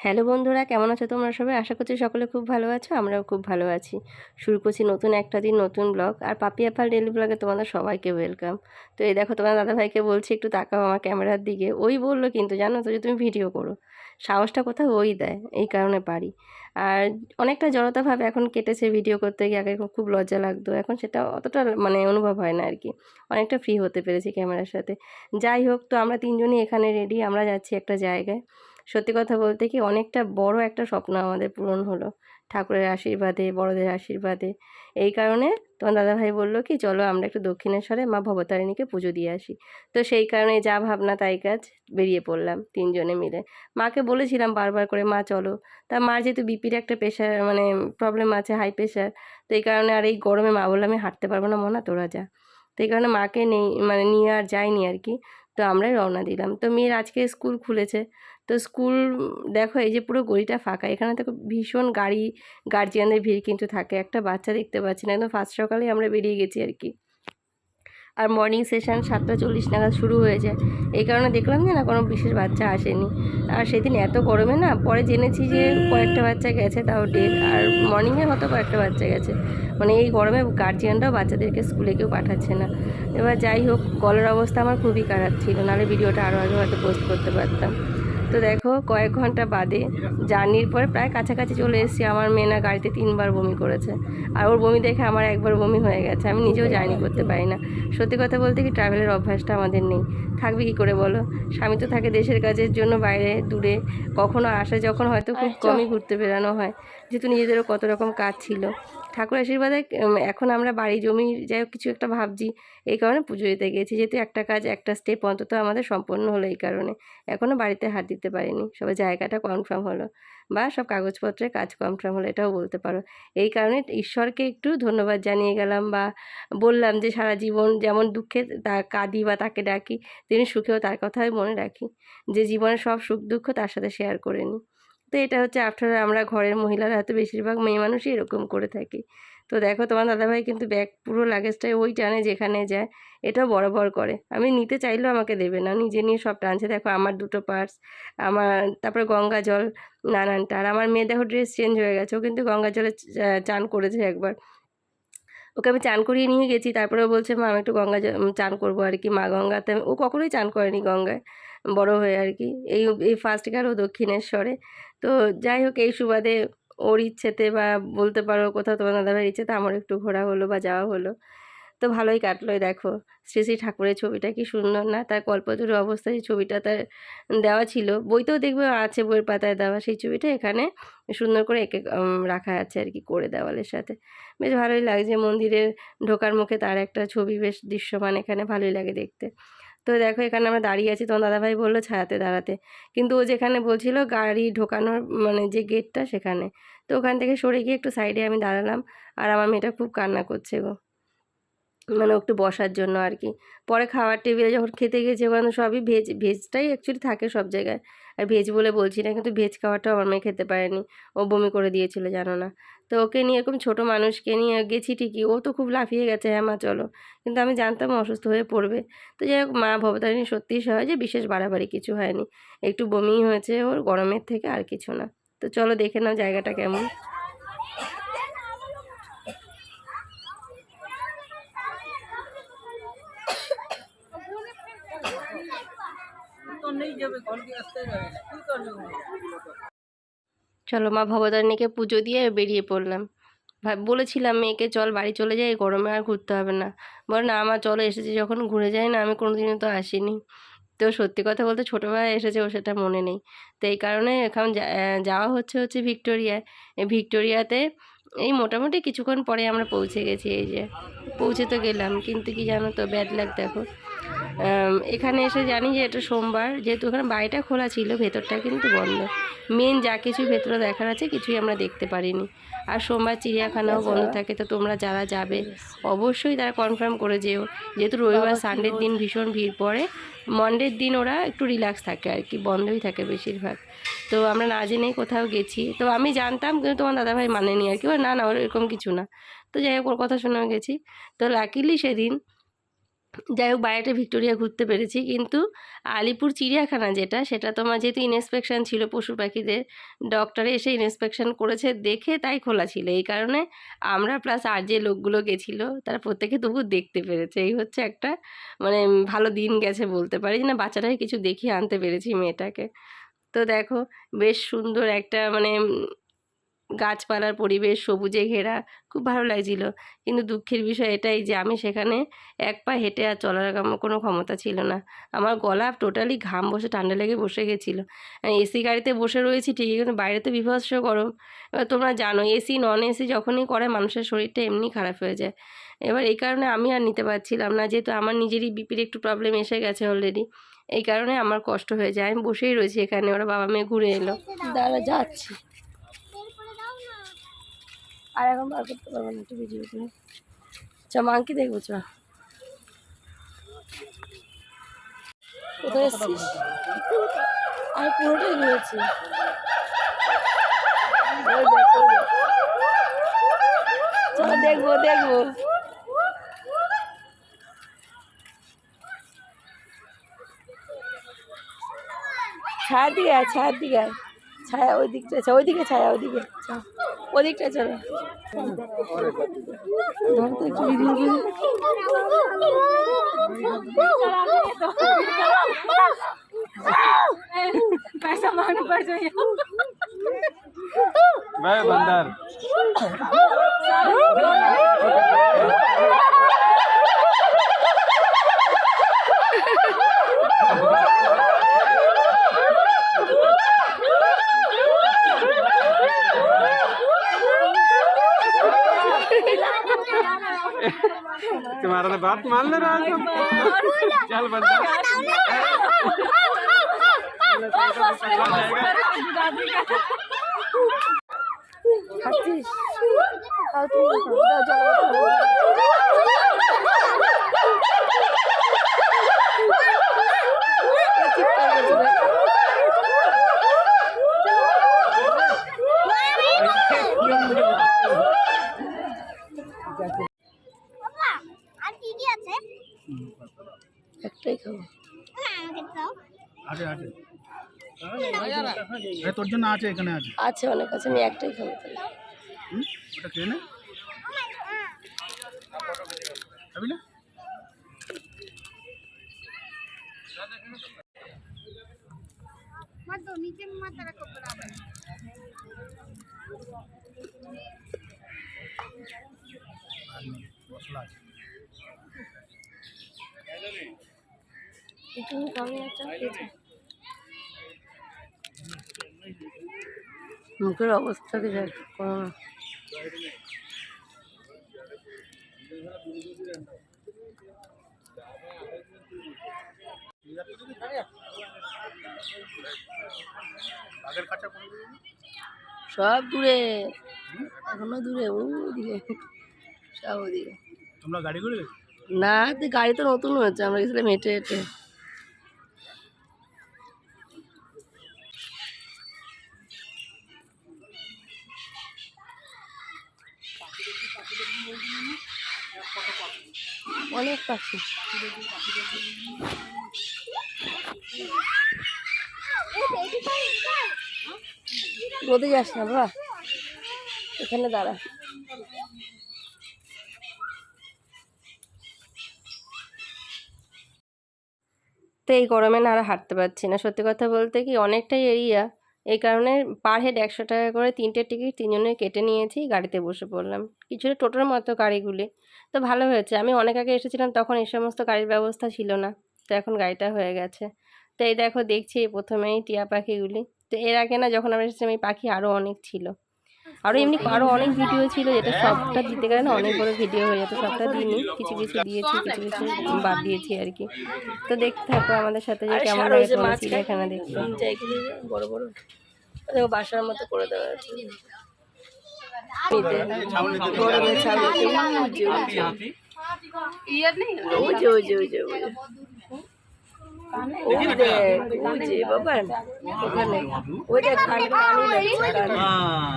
Hello বন্ধুরা, কেমন আছো তোমরা সবাই? আশা করছি সকলে খুব ভালো আছো। আমরাও খুব ভালো আছি। শুরু করছি নতুন একটা দিন, নতুন ব্লগ। আর পাপি আপার ডেইলি ব্লগে তোমাদের সবাইকে ওয়েলকাম। তো এই দেখো, তোমার দাদাভাইকে বলছি একটু তাকাও আমার ক্যামেরার দিকে। ওই বললো কিন্তু জানো তো, যে তুমি ভিডিও করো। সাহসটা কোথাও ওই দেয়, এই কারণে পারি। আর অনেকটা জড়তাভাব এখন কেটেছে ভিডিও করতে গিয়ে। আগে খুব লজ্জা লাগতো, এখন সেটা অতটা মানে অনুভব হয় না আর কি। অনেকটা ফ্রি হতে পেরেছি ক্যামেরার সাথে। যাই হোক, তো আমরা তিনজনই এখানে রেডি, আমরা যাচ্ছি একটা জায়গায়। সত্যি কথা বলতে কি, অনেকটা বড় একটা স্বপ্ন আমাদের পূরণ হলো ঠাকুরের আশীর্বাদে, বড়দের আশীর্বাদে। এই কারণে তোমার দাদাভাই বলল কি, চলো আমরা একটু দক্ষিণেশ্বরে মা ভবতারিণীকে পুজো দিয়ে আসি। তো সেই কারণে যা ভাবনা তাই কাজ, বেরিয়ে পড়লাম তিনজনে মিলে। মাকে বলেছিলাম বারবার করে, মা চলো। তা মার যেহেতু বিপির একটা প্রেশার মানে প্রবলেম আছে, হাই প্রেশার। তো এই কারণে আর এই গরমে মা বললাম, আমি হাঁটতে পারবো না মনা, তোরা যা। তো এই কারণে মাকে নেই মানে নিয়ে আর যাইনি আর কি। তো আমরাই রওনা দিলাম। তো মেয়ের আজকে স্কুল খুলেছে। তো স্কুল দেখো, এই যে পুরো গলিটা ফাঁকা, এখানে দেখো ভীষণ গাড়ি, গার্জিয়ানদের ভিড় কিন্তু থাকে। একটা বাচ্চা দেখতে পাচ্ছি না, একদম ফার্স্ট সকালেই আমরা বেরিয়ে গেছি আর কি। আর মর্নিং সেশন 7:40 নাগাদ শুরু হয়ে যায়। এই কারণে দেখলাম যে না, কোনো বিশেষ বাচ্চা আসেনি। আর সেদিন এত গরমে না, পরে জেনেছি যে কয়েকটা বাচ্চা গেছে, তাও ডেট। আর মর্নিংয়ে হয়তো কয়েকটা বাচ্চা গেছে। মানে এই গরমে গার্জিয়ানরাও বাচ্চাদেরকে স্কুলে কেউ পাঠাচ্ছে না। এবার যাই হোক, গলার অবস্থা আমার খুবই খারাপ ছিল, নাহলে ভিডিওটা আরও আগে হয়তো পোস্ট করতে পারতাম। তো দেখো, কয়েক ঘন্টা বাদে জার্নির পরে প্রায় কাছাকাছি চলে এসেছি। আমার মেয়ে না গাড়িতে 3বার বমি করেছে। আর ওর বমি দেখে আমার একবার বমি হয়ে গেছে। আমি নিজেও জার্নি করতে পারি না। সত্যি কথা বলতে কি, ট্রাভেলের অভ্যাসটা আমাদের নেই। থাকবে কী করে বলো? স্বামী তো থাকে দেশের কাজের জন্য বাইরে দূরে। কখনো আসে যখন, হয়তো খুব কমই ঘুরতে বেরানো হয়, যেহেতু নিজেদেরও কত রকম কাজ ছিল। ঠাকুর আশীর্বাদে এখন আমরা বাড়ি জমি যাই হোক কিছু একটা ভাবছি। এই কারণে পুজো দিতে গেছি, যেহেতু একটা কাজ একটা স্টেপ অন্তত আমাদের সম্পন্ন হলো। এই কারণে এখনও বাড়িতে হাত দিতে পারিনি, সবে জায়গাটা কনফার্ম হলো বা সব কাগজপত্রের কাজ কনফার্ম হলো, এটাও বলতে পারো। এই কারণে ঈশ্বরকে একটু ধন্যবাদ জানিয়ে গেলাম, বা বললাম যে সারা জীবন যেমন দুঃখে তার কাঁদি বা তাকে ডাকি, তিনি সুখেও তার কথাই মনে রাখি। যে জীবনের সব সুখ দুঃখ তার সাথে শেয়ার করে নিই। তো এটা হচ্ছে আফটার, আমরা ঘরের মহিলারা হয়তো বেশিরভাগ মেয়ে মানুষই এরকম করে থাকি। তো দেখো, তোমার দাদাভাই কিন্তু ব্যাগ পুরো লাগেজটাই ওই টানে যেখানে যায়। এটাও বরাবর করে, আমি নিতে চাইলেও আমাকে দেবে না, নিজে নিয়ে সব টানছে। দেখো আমার দুটো পার্স, আমার তারপরে গঙ্গা জল নানানটা। আর আমার মেয়ে দেখো ড্রেস চেঞ্জ হয়ে গেছে, ও কিন্তু গঙ্গা জলে চান করেছে একবার। ওকে আমি চান করিয়ে নিয়ে গেছি, তারপরে বলছে মা আমি একটু গঙ্গা চান করবো আর কি। মা গঙ্গাতে ও কখনোই চান করেনি গঙ্গায় বড় হয়ে আর কি। এই এই ফার্স্ট গেল দক্ষিণেশ্বরে। তো যাই হোক, এই সুবাদে ওর ইচ্ছেতে বা বলতে পারো কোথাও তোমার দাদাভাইয়ের ইচ্ছেতে আমার একটু ঘোরা হলো বা যাওয়া হলো। তো ভালোই কাটলো। এই দেখো, শ্রী শ্রী ঠাকুরের ছবিটা কি সুন্দর না? তার কল্পতরু অবস্থায় এই ছবিটা তার দেওয়া ছিল, বইতেও দেখবে আছে, বইয়ের পাতায় দেওয়া সেই ছবিটা এখানে সুন্দর করে এঁকে রাখা আছে আর কি, করে দেওয়ালের সাথে। বেশ ভালোই লাগছে। মন্দিরের ঢোকার মুখে তার একটা ছবি বেশ দৃশ্যমান, এখানে ভালোই লাগে দেখতে। তো দেখো, এখানে আমরা দাঁড়িয়ে আছি, তোমার দাদাভাই বললো ছায়াতে দাঁড়াতে, কিন্তু ও যেখানে বলছিল গাড়ি ঢোকানোর মানে যে গেটটা সেখানে। তো ওখান থেকে সরে গিয়ে একটু সাইডে আমি দাঁড়ালাম। আর আমার মেয়েটা খুব কান্না করছে গো, মানে একটু বসার জন্য আর কি। পরে খাওয়ার টেবিলে যখন খেতে গেছি, ওখানে সবই ভেজ, ভেজটাই অ্যাকচুয়ালি থাকে সব জায়গায়। আর ভেজ বলে বলছি না, কিন্তু ভেজ খাওয়াটাও আমার মেয়ে খেতে পারেনি, ও বমি করে দিয়েছিল জানো না। তো ওকে নিয়ে, এরকম ছোটো মানুষকে নিয়ে গেছি ঠিকই, ও তো খুব লাফিয়ে গেছে হ্যাঁ মা চলো, কিন্তু আমি জানতাম ও অসুস্থ হয়ে পড়বে। তো যাই হোক, মা ভবতারিণী সত্যিই সহজে, বিশেষ বাড়াবাড়ি কিছু হয়নি, একটু বমিই হয়েছে ওর গরমের থেকে, আর কিছু না। তো চলো দেখে নাও জায়গাটা কেমন। চলো মা ভবতারিণীকে পুজো দিয়ে বেরিয়ে পড়লাম। বলেছিলাম মেয়েকে, চল বাড়ি চলে যাই, গরমে আর ঘুরতে হবে না। বলে না আমার, চলো এসেছি যখন ঘুরে যাই না, আমি কোনোদিনও তো আসিনি। তো সত্যি কথা বলতে ছোটোবেলায় এসেছে, ও সেটা মনে নেই। তো এই কারণে এখন যাওয়া হচ্ছে ভিক্টোরিয়ায়। এই ভিক্টোরিয়াতে এই মোটামুটি কিছুক্ষণ পরে আমরা পৌঁছে গেছি। এই যে পৌঁছে তো গেলাম, কিন্তু কি জানো তো, ব্যাড লাগ দেখো। এখানে এসে জানি যে এটা সোমবার, যেহেতু এখানে বাড়িটা খোলা ছিল, ভেতরটা কিন্তু বন্ধ। মেন যা কিছু ভেতরে দেখার আছে কিছুই আমরা দেখতে পারিনি। আর সোমবার চিড়িয়াখানাও বন্ধ থাকে। তো তোমরা যারা যাবে অবশ্যই তারা কনফার্ম করে যেও, যেহেতু রবিবার সানডের দিন ভীষণ ভিড় পড়ে। মন্ডের দিন ওরা একটু রিল্যাক্স থাকে আর কি, বন্ধই থাকে বেশিরভাগ। তো আমরা না জেনেই কোথাও গেছি। তো আমি জানতাম, কিন্তু তোমার দাদাভাই মানেনি আর কি, না না ওর এরকম কিছু না। তো যাই হোক, ওর কথা শুনেও গেছি। তো লাকিলি সেদিন যাই হোক বাইরেটা ভিক্টোরিয়া ঘুরতে পেরেছি, কিন্তু আলিপুর চিড়িয়াখানা যেটা, সেটা তোমার যেহেতু ইন্সপেকশন ছিল পশু পাখিদের, ডক্টরে এসে ইন্সপেকশন করেছে দেখে তাই খোলা ছিল। এই কারণে আমরা প্লাস আর যে লোকগুলো গেছিলো তারা প্রত্যেকে তবু দেখতে পেরেছে। এই হচ্ছে একটা মানে ভালো দিন গেছে বলতে পারি, না বাচ্চাটাকে কিছু দেখিয়ে আনতে পেরেছি মেয়েটাকে। তো দেখো বেশ সুন্দর একটা মানে গাছপালার পরিবেশ, সবুজে ঘেরা, খুব ভালো লাগছিল। কিন্তু দুঃখের বিষয় এটাই যে আমি সেখানে এক পা হেঁটে আর চলার কোনো ক্ষমতা ছিল না। আমার গলা টোটালি ঘাম বসে ঠান্ডা লেগে বসে গেছিলো। এসি গাড়িতে বসে রয়েছি ঠিকই, কিন্তু বাইরে তো বীভৎস গরম। এবার তোমরা জানো এসি নন এসি যখনই করে মানুষের শরীরটা এমনি খারাপ হয়ে যায়। এবার এই কারণে আমি আর নিতে পারছিলাম না, যেহেতু আমার নিজেরই বিপির একটু প্রবলেম এসে গেছে অলরেডি। এই কারণে আমার কষ্ট হয়ে যায়। আমি বসেই রয়েছি এখানে, ওরা বাবা মেয়ে ঘুরে এলো, দাঁড়া যাচ্ছি। আর এখন বার করতে পারবো না, একটু ভিডিও করে চ মাংকি দেখবো চ। কোথায় এসছিস? আমি পুরোটাই ঘুরেছি। চলো দেখবো দেখবো। ছায়ার দিকে আয়, ছায়ার দিকে আয়, ছায়া ওই দিকটা, ওইদিকে ছায়া, ওইদিকে ওদিকটা চলো। ধর তো একটু ভিডিও করে। पैसा मांगना पड़ जाए भाई बंदर। तुम्हारा तो बात मान ले रहा है। चल बंदा একটাই খাবো। তোর জন্য আছে, এখানে আছে, আছে অনেক আছে, আমি একটাই খাবো। ওটা খেয়ে নে, খাবি না? মশলা আছে। মুখের অবস্থা কি দেখ, করোনা। সব দূরে, এখনো দূরে, ওদিকে সব ওদিকে। তোমরা গাড়ি করে না, গাড়ি তো নতুন হয়েছে, আমরা গেছিলাম হেঁটে হেঁটে। অনেক পাখি, রোদে যাস না বাবা, এখানে দাঁড়া। তো এই গরমে না আর হাঁটতে পারছি না, সত্যি কথা বলতে কি অনেকটাই এরিয়া। এই কারণে পার হেড 100 টাকা করে 3টে টিকিট, 3জনের কেটে নিয়েছি, গাড়িতে বসে পড়লাম। কিছুটা টোটোর মতো গাড়িগুলি, তো ভালো হয়েছে। আমি অনেক আগে এসেছিলাম, তখন এই সমস্ত গাড়ির ব্যবস্থা ছিল না, তো এখন গাড়িটা হয়ে গেছে। তো এই দেখো দেখছি প্রথমেই টিয়া পাখিগুলি। তো এর আগে না যখন আমরা এসেছিলাম এই পাখি আরও অনেক ছিল, আরও এমনি আরও অনেক ভিডিও ছিল, যেটা সবটা দিতে গেলে না অনেক বড় ভিডিও হয়ে যেত। সবটা দিইনি, কিছু কিছু দিয়েছি, কিছু কিছু বাদ দিয়েছি আর কি। তো দেখতে থাকো আমাদের সাথে যে কেমন লাগে তোমার চিড়িয়াখানা দেখতে। বড় বড় দেখো বাসার মতো করে দেওয়া আছে।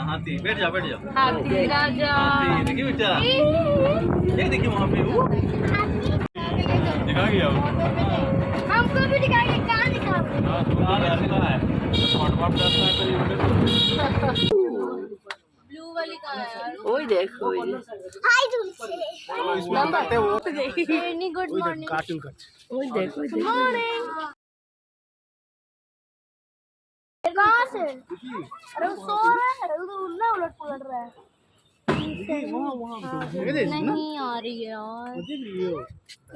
हाथी बैठ जा हाथी राजा देखिए बेटा ये देखिए वहाँ पे वो दिखा गया वो हमको भी दिखाएंगे कहाँ दिखाओगे ब्लू वाली कहाँ है यार ওই দেখো ওই যে। हाय तुमसे वो वेरी गुड मॉर्निंग कार्टून का ওই দেখো ওই দেখো। मॉर्निंग कहाँ से अरे वो सो रहा है अरे वो उल्टा उलट पुलट रहा है नहीं आ रही है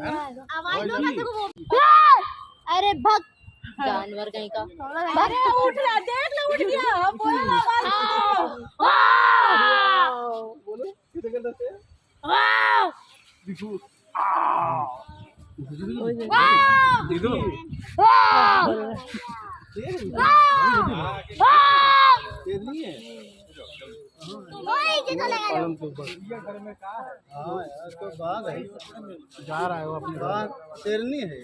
यार आवाज दो ना तेरे को अरे भग जानवर कहीं का अरे उठ रहा देख ले उठ गया बोलो वाव देखो हाँ यार तो बाघ है जा रहा है वो अपने बाघ शेरनी है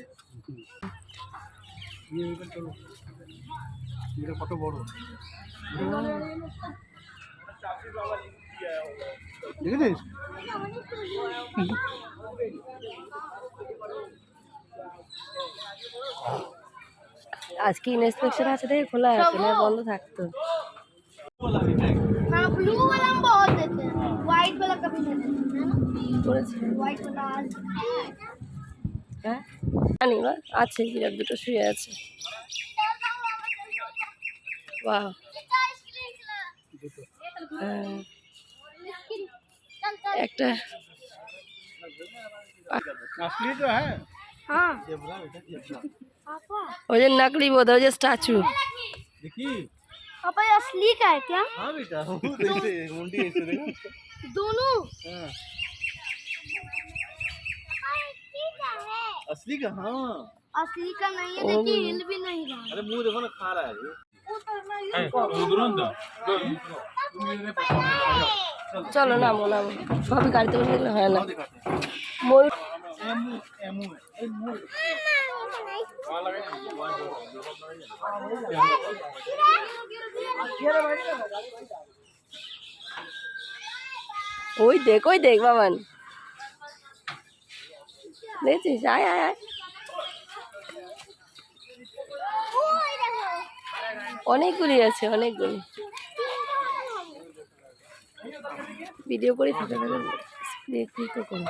ये इधर चलो मेरा फोटो बोलो देख दे আজকে ইন্সপেকশন আছে দেখে খোলা আছে না বন্ধ থাকতো। हाँ ब्लू वाला हम बहुत देते हैं व्हाइट वाला कभी नहीं देते है ना করেছে व्हाइट वाला आज হ্যাঁ জানি বা আছে বিরাট দুটো শুয়ে আছে। বাহ হ্যাঁ, একটা असली तो है हाँ ওই যে নকলি বোধ ওই যে স্ট্যাচু। देखिए पापा ये असली का है क्या हाँ बेटा वो देखते मुंडी ऐसे देखो दोनों हाँ असली का हाँ असली का नहीं है देखिए हिल भी नहीं रहा अरे मुंह देखो ना खा रहा है ये চলো নামো নামো সবই গাড়িতে বসে গেলে হয় না। ময়ূর ওই দেখ বাবান দেখছিস আয় আয় আয় অনেকগুলি আছে অনেকগুলি ভিডিও করে থাকে ক্লিক করো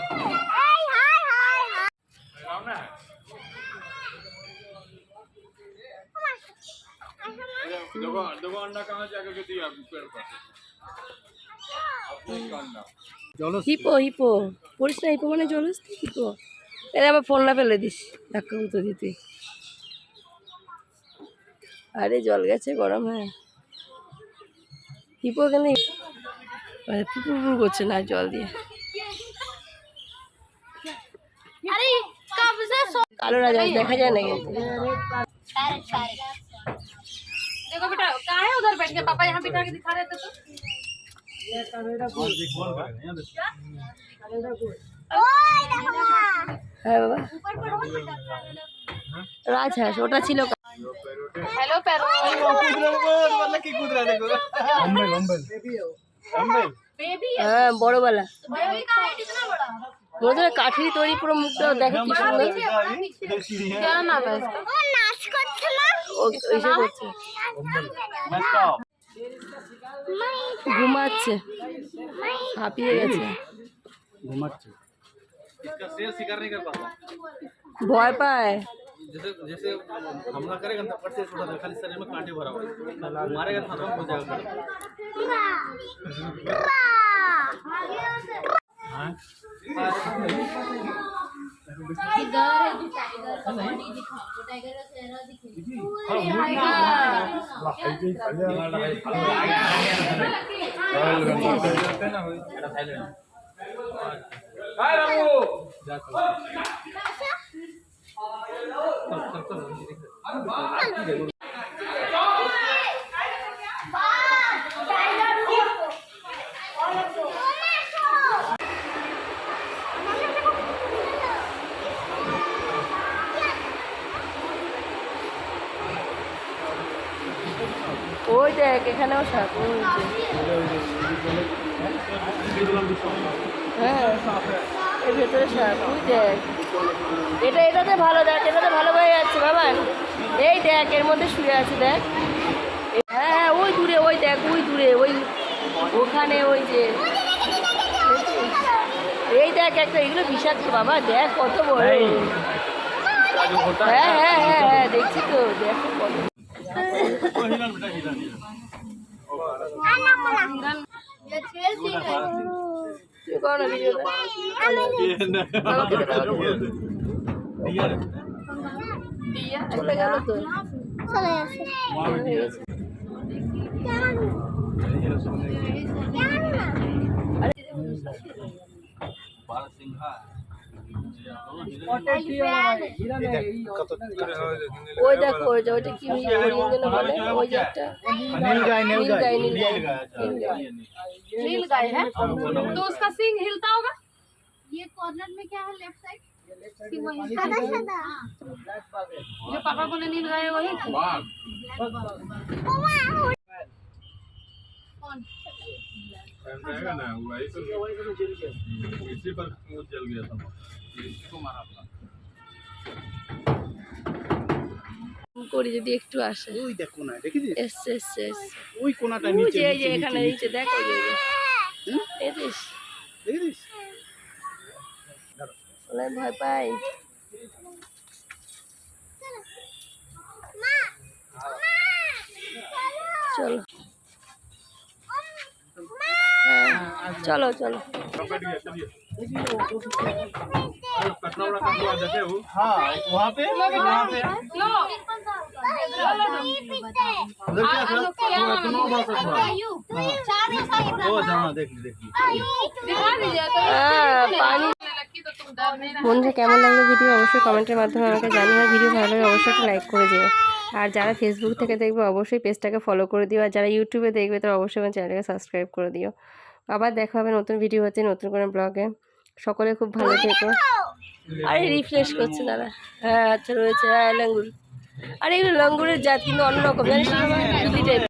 देखो अंडा कहाँ से आके दिया पेड़ पर হিপো পড়িস না হিপো মানে জলস হিপো এর আবার ফোন না ফেলে দিস ধাক্কা মতো দিতে। আরে জল গেছে গরম হ্যাঁ হিপো এখানে পুকুর করছে না জল দিয়ে। अरे कब से কালো রাজহাঁস দেখা যায় না কিন্তু देखो बेटा कहाँ है उधर बैठ के पापा यहाँ बिठा के दिखा रहे थे तो হ্যাঁ বাবা রাজহাঁস ওটা ছিল हेलो पैरो मतलब की कूद रहा देखो लंबे लंबे लंबे बेबी হ্যাঁ বড়বেলা बेबी कहाँ है कितना बड़ा মনে হয় কাঠেরই তৈরি পুরো মুখটা দেখো কি সুন্দর क्या नाम है इसका वो नाच करते ना ওইসব করছে ঘুমাচ্ছে হাঁপিয়ে গেছে घुमाচ্ছে इसका शेर शिकार नहीं कर पाता ভয় পায় जैसे जैसे हमला करेगा तो पट से छोड़ा था खाली शरीर में कांटे भरा हुआ है मारेगा तो खत्म हो जाएगा इधर है जो टाइगर का बॉडी दिखाओ तो टाइगर का चेहरा दिखे ওই দেখ এখানেও সাপ ওই যে। হ্যাঁ এর ভেতরে সাপ, তুই দেখ এটাতে ভালো, দেখ এটাতে ভালো হয়ে যাচ্ছে বাবা। এই দেখ এর মধ্যে শুয়ে আছে, দেখ। হ্যাঁ হ্যাঁ, ওই দূরে, ওই দেখ ওই দূরে, ওই ওখানে ওই যে, এই দেখ একটা, এগুলো বিষাক্ত বাবা, দেখ কত বড়। হ্যাঁ হ্যাঁ হ্যাঁ হ্যাঁ, দেখছি তো, দেখো কত। তুই কর না ভিডিওটা। চলে গেল তো। ওই দেখো, ওই যে ওইটা কি হরিণ যেন বলে, ওই যে একটা नीलगाय नीलगाय, नीलगाय है तो उसका सींग हिलता होगा। ये कॉर्नर में क्या है लेफ्ट साइड, जो पापा बोले नीलगाय है वही बाघ कौन रहेगा ना वही तो इसी पर वो जल गया था इसको मारा अपना করি যদি একটু আসে। ওই দেখ কোনায় দেখেছিস, এসছে এসছে এসছে। ওই কোনাটা ওই নিচে যে এই যে এখানে নিচে দেখো, যে দেখেছিস, দেখেছিস। ওলাই ভয় পাই। চলো হ্যাঁ, চলো চলো। बैठ गया चलिए कटरा वाला कटरा देखे वो हाँ वहाँ पे लो उधर क्या वो जाना देख देख दिखा दीजिए तो হ্যাঁ, পানি। लकी तो तुम डर नहीं रहे। বন্ধুরা কেমন লাগলো ভিডিও অবশ্যই কমেন্টের মাধ্যমে আমাকে জানিও। আর ভিডিও ভালো লাগলে অবশ্যই একটা লাইক করে দিও। আর যারা ফেসবুক থেকে দেখবে অবশ্যই পেজটাকে ফলো করে দিও। আর যারা ইউটিউবে দেখবে তারা অবশ্যই আমার চ্যানেলটাকে সাবস্ক্রাইব করে দিও। আবার দেখা হবে নতুন ভিডিও হচ্ছে, নতুন কোনো ব্লগে। সকলে খুব ভালো থেকো। আরে রিফ্রেশ করছে দাদা। হ্যাঁ আচ্ছা রয়েছে, হ্যাঁ লাঙ্গুর। আরে এগুলো লাঙ্গুরের জাত, কিন্তু অন্যরকম, জানিস না বাবা?